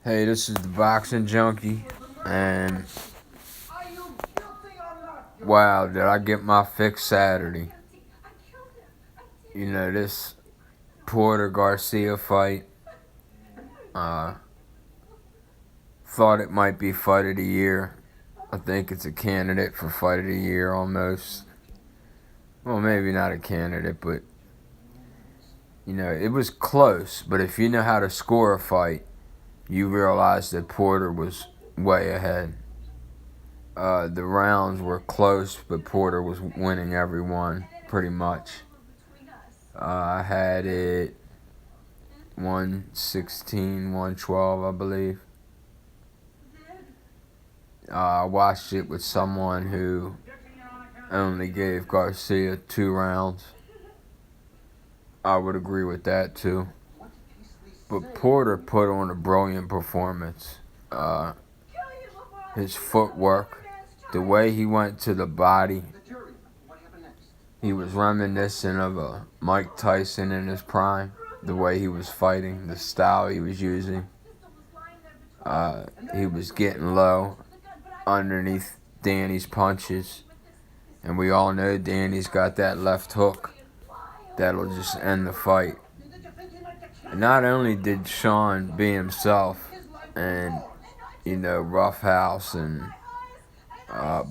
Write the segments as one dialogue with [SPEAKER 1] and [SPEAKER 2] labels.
[SPEAKER 1] Hey, this is the Boxing Junkie, and wow, did I get my fix Saturday. This Porter Garcia fight, uh, thought it might be fight of the year. I think it's a candidate for fight of the year almost. Well, maybe not a candidate, but, it was close. But if you know how to score a fight, you realize that Porter was way ahead. The rounds were close, but Porter was winning every one, pretty much. I had it 116, 112, I believe. I watched it with someone who only gave Garcia 2 rounds. I would agree with that, too. But Porter put on a brilliant performance. His footwork, the way he went to the body, he was reminiscent of a Mike Tyson in his prime. The way he was fighting, the style he was using. He was getting low underneath Danny's punches. And we all know Danny's got that left hook that'll just end the fight. And not only did Sean be himself and, roughhouse and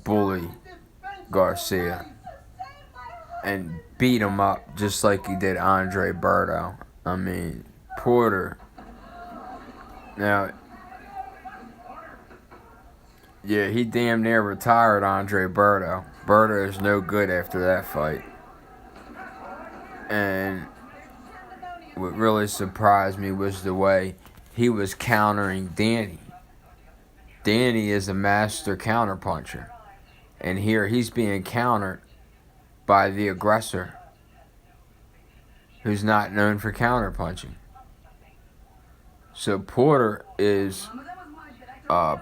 [SPEAKER 1] bully Garcia and beat him up just like he did Andre Berto. I mean, Porter. Now, yeah, he damn near retired Andre Berto. Berto is no good after that fight. And what really surprised me was the way he was countering Danny. Danny is a master counterpuncher. And here he's being countered by the aggressor, who's not known for counterpunching. So Porter is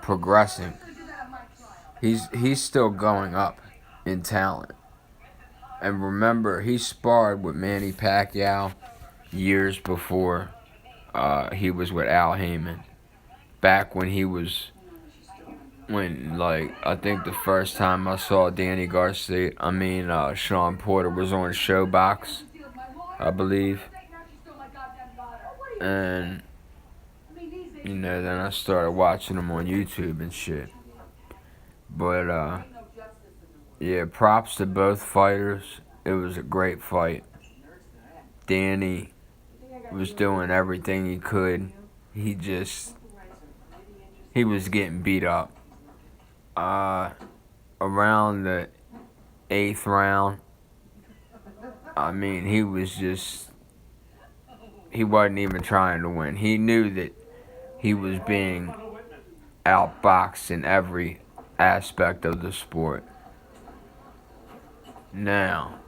[SPEAKER 1] progressing. He's still going up in talent. And remember, he sparred with Manny Pacquiao years before he was with Al Heyman. Back when I think the first time I saw Sean Porter was on Showbox, I believe. And, then I started watching him on YouTube and shit. But, yeah, props to both fighters. It was a great fight. Danny was doing everything he could. He was getting beat up. Around the 8th round, he wasn't even trying to win. He knew that he was being outboxed in every aspect of the sport. Now,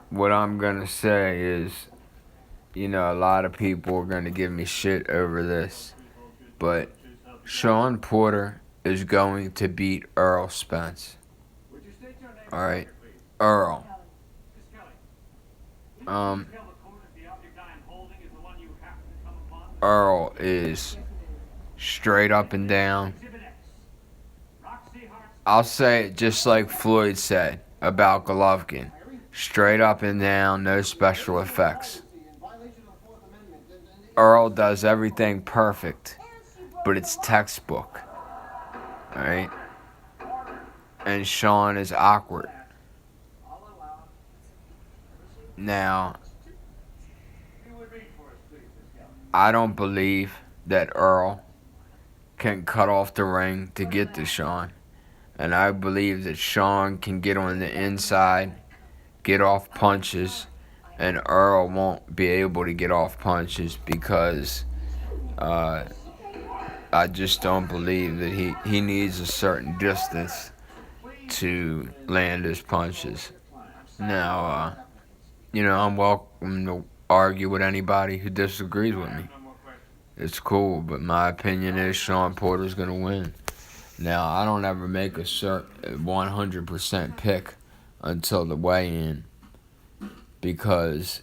[SPEAKER 1] what I'm going to say is, a lot of people are going to give me shit over this, but Sean Porter is going to beat Earl Spence. Alright? Earl. Earl is straight up and down. I'll say it just like Floyd said about Golovkin. Straight up and down, no special effects. Earl does everything perfect, but it's textbook. Alright? And Sean is awkward. Now, I don't believe that Earl can cut off the ring to get to Sean. And I believe that Sean can get on the inside, get off punches, and Earl won't be able to get off punches because I just don't believe that he needs a certain distance to land his punches. Now, I'm welcome to argue with anybody who disagrees with me. It's cool, but my opinion is Sean Porter's going to win. Now, I don't ever make a 100% pick until the weigh-in because,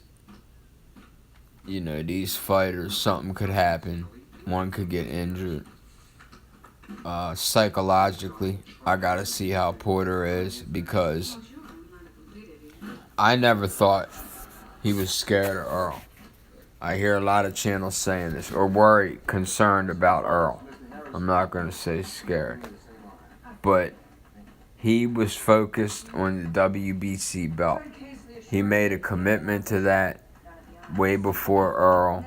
[SPEAKER 1] these fighters, something could happen. one could get injured. Psychologically, I gotta see how Porter is, because I never thought he was scared of Earl. I hear a lot of channels saying this, or worried, concerned about Earl. I'm not gonna say scared, but he was focused on the WBC belt. He made a commitment to that way before Earl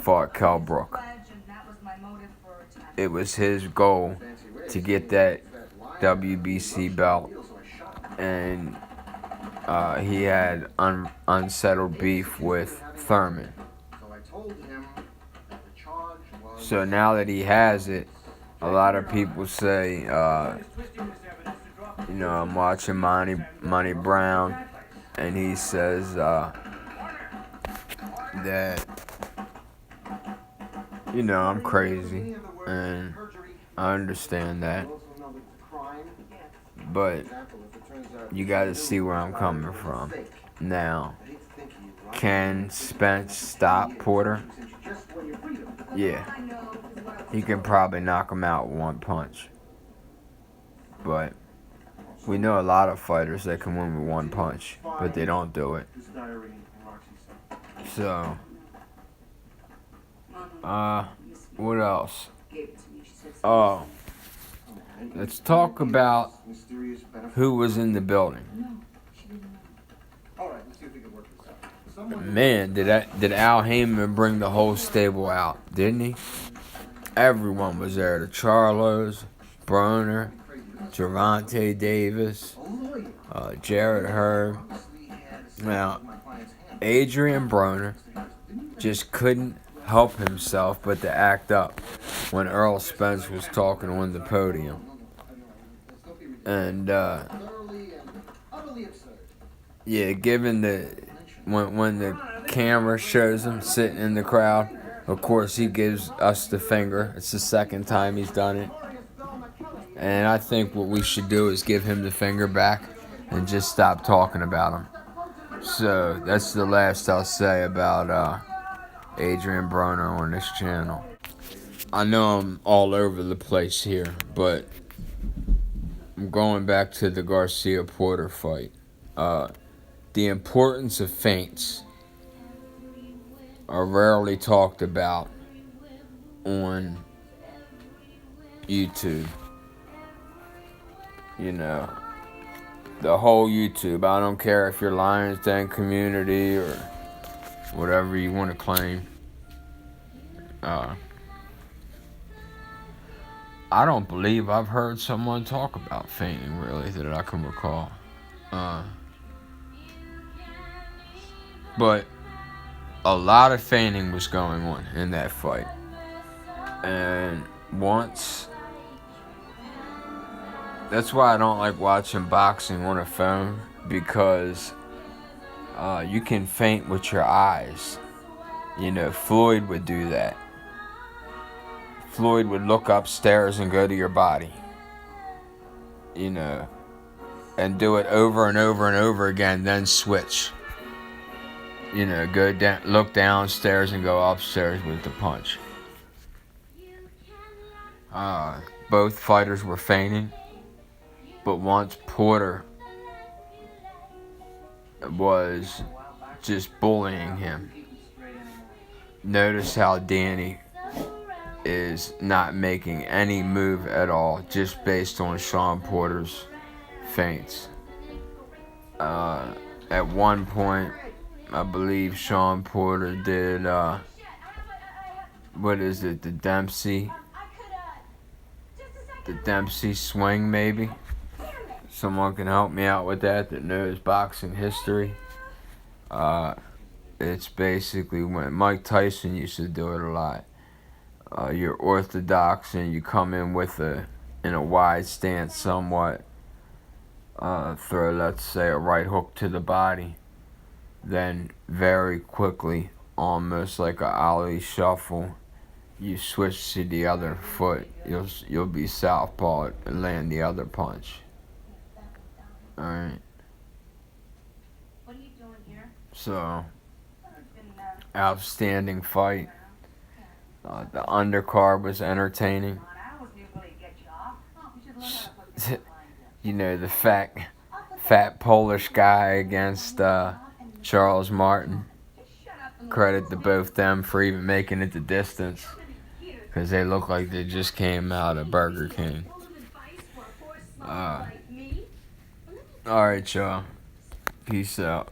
[SPEAKER 1] fought Kell Brook. It was his goal to get that WBC belt, and he had unsettled beef with Thurman. So now that he has it, a lot of people say, I'm watching Monty Brown, and he says that, I'm crazy, and I understand that, but you gotta see where I'm coming from. Now, can Spence stop Porter? Yeah. He can probably knock him out with one punch. But we know a lot of fighters that can win with one punch, but they don't do it. So, what else? Oh, let's talk about who was in the building. Man, did Al Heyman bring the whole stable out, didn't he? Everyone was there. The Charlos, Broner, Gervonta Davis, Jarrett Hurd. Now, Adrian Broner just couldn't help himself but to act up when Earl Spence was talking on the podium. And, given when the camera shows him sitting in the crowd, of course he gives us the finger. It's the second time he's done it. And I think what we should do is give him the finger back and just stop talking about him. So that's the last I'll say about Adrian Broner on this channel. I know I'm all over the place here, but I'm going back to the Garcia-Porter fight. The importance of feints are rarely talked about on YouTube. The whole YouTube. I don't care if you're Lions Den community or whatever you want to claim. I don't believe I've heard someone talk about feinting, really, that I can recall. But a lot of feinting was going on in that fight. And that's why I don't like watching boxing on a phone, because you can feint with your eyes. Floyd would do that. Floyd would look upstairs and go to your body. And do it over and over and over again, then switch. Go down, look downstairs and go upstairs with the punch. Both fighters were feinting, but once Porter was just bullying him, notice how Danny is not making any move at all, just based on Sean Porter's feints. At one point, I believe Sean Porter did, the Dempsey swing, maybe? Someone can help me out with that knows boxing history. It's basically when Mike Tyson used to do it a lot. You're orthodox and you come in in a wide stance somewhat. Throw, let's say, a right hook to the body. Then very quickly, almost like a Ali shuffle, you switch to the other foot. You'll be southpaw and land the other punch. Alright.
[SPEAKER 2] What are you doing here?
[SPEAKER 1] So, outstanding fight. The undercard was entertaining. You know, the fat Polish guy against Charles Martin. Credit to both them for even making it the distance, because they look like they just came out of Burger King. Alright, y'all. Peace out.